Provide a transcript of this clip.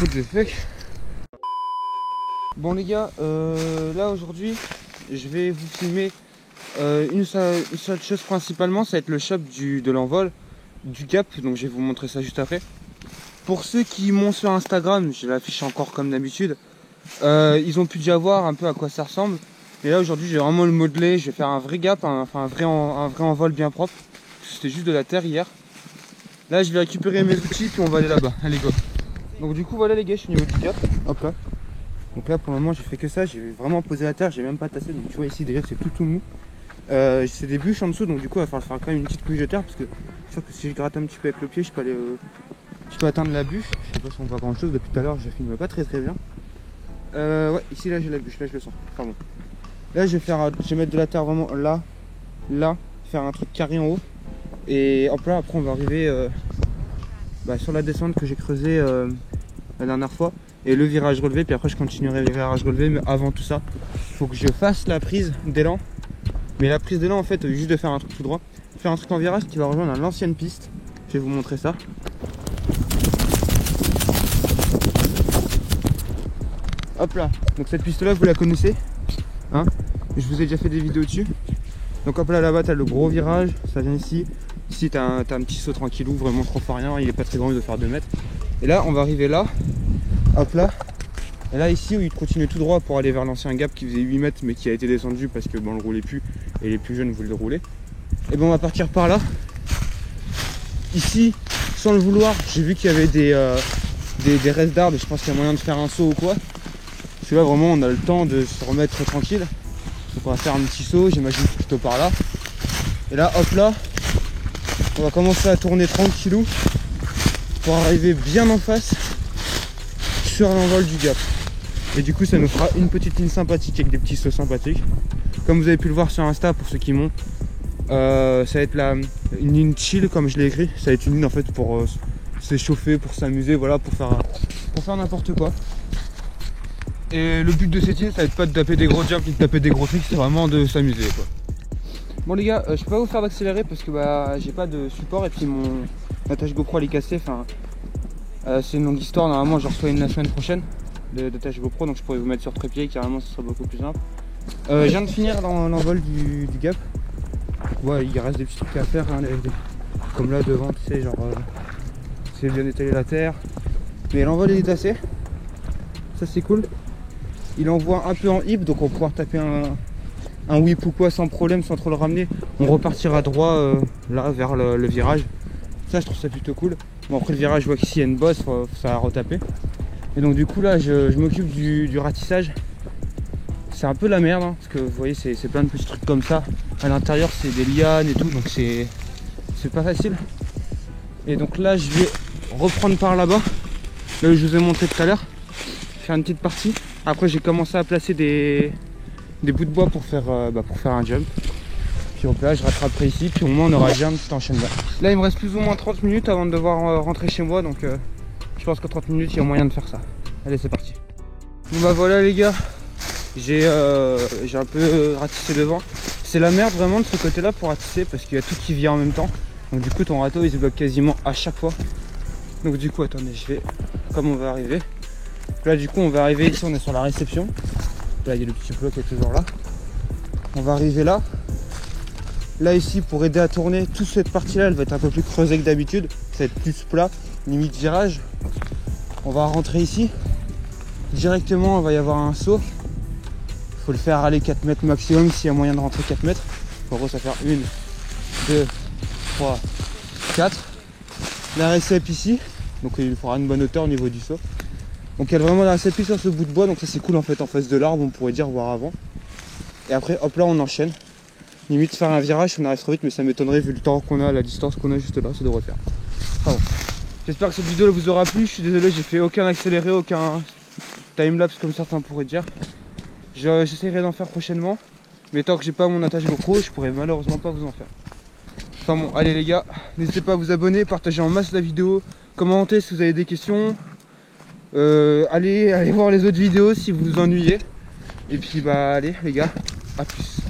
What the fuck. Bon les gars, là aujourd'hui je vais vous filmer une seule chose principalement, ça va être le shop de l'envol du Gap, donc je vais vous montrer ça juste après. Pour ceux qui m'ont sur Instagram, je l'affiche encore comme d'habitude, ils ont pu déjà voir un peu à quoi ça ressemble. Et là aujourd'hui je vais vraiment le modeler, je vais faire un vrai Gap, un vrai envol bien propre. C'était juste de la terre hier. Là je vais récupérer mes outils puis on va aller là-bas, allez go. Donc du coup voilà les gars, je suis au niveau du Gap, hop là. Donc là pour le moment j'ai fait que ça, j'ai vraiment posé la terre, j'ai même pas tassé, donc tu vois ici d'ailleurs c'est tout mou. C'est des bûches en dessous, donc du coup il va falloir faire quand même une petite couche de terre parce que je suis sûr que si je gratte un petit peu avec le pied je peux atteindre la bûche. Je sais pas si on voit grand chose, depuis tout à l'heure je filme pas très bien. Ouais ici là j'ai la bûche, là je le sens, pardon. Là je vais mettre de la terre vraiment là, faire un truc carré en haut. Et hop là après on va arriver sur la descente que j'ai creusée la dernière fois. Et le virage relevé, puis après je continuerai le virage relevé, mais avant tout ça, il faut que je fasse la prise d'élan. Mais la prise d'élan en fait, juste de faire un truc tout droit, faire un truc en virage qui va rejoindre l'ancienne piste. Je vais vous montrer ça. Hop là, donc cette piste là vous la connaissez, hein, je vous ai déjà fait des vidéos dessus. Donc hop là, là-bas t'as le gros virage, ça vient ici. Ici t'as un petit saut tranquillou, vraiment trop fort rien, il est pas très grand, il doit faire 2 mètres. Et là on va arriver là. Hop là, et là ici où il continue tout droit pour aller vers l'ancien Gap qui faisait 8 mètres mais qui a été descendu parce que bon, on le roulait plus et les plus jeunes voulaient le rouler. Et bon on va partir par là. Ici, sans le vouloir, j'ai vu qu'il y avait des restes d'arbres, je pense qu'il y a moyen de faire un saut ou quoi. Parce que là vraiment on a le temps de se remettre tranquille. Donc on va faire un petit saut, j'imagine plutôt par là. Et là hop là, on va commencer à tourner tranquillou pour arriver bien en face sur l'envol du Gap. Et du coup ça nous fera une petite ligne sympathique avec des petits sauts sympathiques. Comme vous avez pu le voir sur Insta pour ceux qui m'ont, ça va être une ligne chill comme je l'ai écrit. Ça va être une ligne en fait pour s'échauffer, pour s'amuser, voilà, pour faire n'importe quoi. Et le but de cette ligne ça va être pas de taper des gros jumps ni de taper des gros tricks, c'est vraiment de s'amuser quoi. Bon les gars, je peux pas vous faire d'accélérer parce que j'ai pas de support et puis mon attache GoPro elle est cassée. Enfin, c'est une longue histoire, normalement je reçois une la semaine prochaine d'attache GoPro, donc je pourrais vous mettre sur trépied, carrément ce sera beaucoup plus simple. Je viens de finir l'envol du Gap. Ouais, il reste des petits trucs à faire, hein, comme là devant, tu sais, genre c'est bien d'étaler la terre. Mais l'envol est assez, ça c'est cool. Il envoie un peu en hip, donc on va pouvoir taper un whip ou quoi sans problème, sans trop le ramener. On repartira droit là vers le virage. Ça je trouve ça plutôt cool. Bon après le virage je vois qu'ici il y a une bosse, ça va retaper. Et donc du coup là je m'occupe du ratissage. C'est un peu la merde hein, parce que vous voyez c'est plein de petits trucs comme ça. À l'intérieur c'est des lianes et tout, donc c'est pas facile. Et donc là je vais reprendre par là-bas, là où je vous ai montré tout à l'heure, faire une petite partie. Après j'ai commencé à placer des bouts de bois pour faire un jump. Puis hop là je rattraperai ici, puis au moins on aura déjà un petit enchaînement. Là il me reste plus ou moins 30 minutes avant de devoir rentrer chez moi, donc je pense qu'en 30 minutes il y a moyen de faire ça. Allez c'est parti. Bon bah voilà les gars, j'ai un peu ratissé devant. C'est la merde vraiment de ce côté là pour ratisser parce qu'il y a tout qui vient en même temps. Donc du coup ton râteau il se bloque quasiment à chaque fois. Donc du coup attendez, je vais comme on va arriver. Là du coup on va arriver ici, on est sur la réception. Là il y a le petit bloc qui est toujours là. On va arriver là. Là ici pour aider à tourner, toute cette partie là elle va être un peu plus creusée que d'habitude. Ça va être plus plat, limite virage. On va rentrer ici. Directement il va y avoir un saut. Il faut le faire aller 4 mètres maximum s'il y a moyen de rentrer 4 mètres. En gros ça va faire 1, 2, 3, 4. La récep ici. Donc il nous faudra une bonne hauteur au niveau du saut. Donc il y a vraiment la récep sur ce bout de bois. Donc ça c'est cool en fait en face de l'arbre, on pourrait dire voir avant. Et après hop là on enchaîne. Limite faire un virage on arrive trop vite, mais ça m'étonnerait vu le temps qu'on a, la distance qu'on a juste là, ça devrait le faire. Enfin, bon. J'espère que cette vidéo vous aura plu. Je suis désolé, j'ai fait aucun accéléré, aucun timelapse comme certains pourraient dire. J'essaierai d'en faire prochainement, mais tant que j'ai pas mon attache GoPro, je pourrais malheureusement pas vous en faire. Enfin bon, allez les gars, n'hésitez pas à vous abonner, partager en masse la vidéo, commentez si vous avez des questions, allez voir les autres vidéos si vous vous ennuyez. Et puis bah allez les gars, à plus.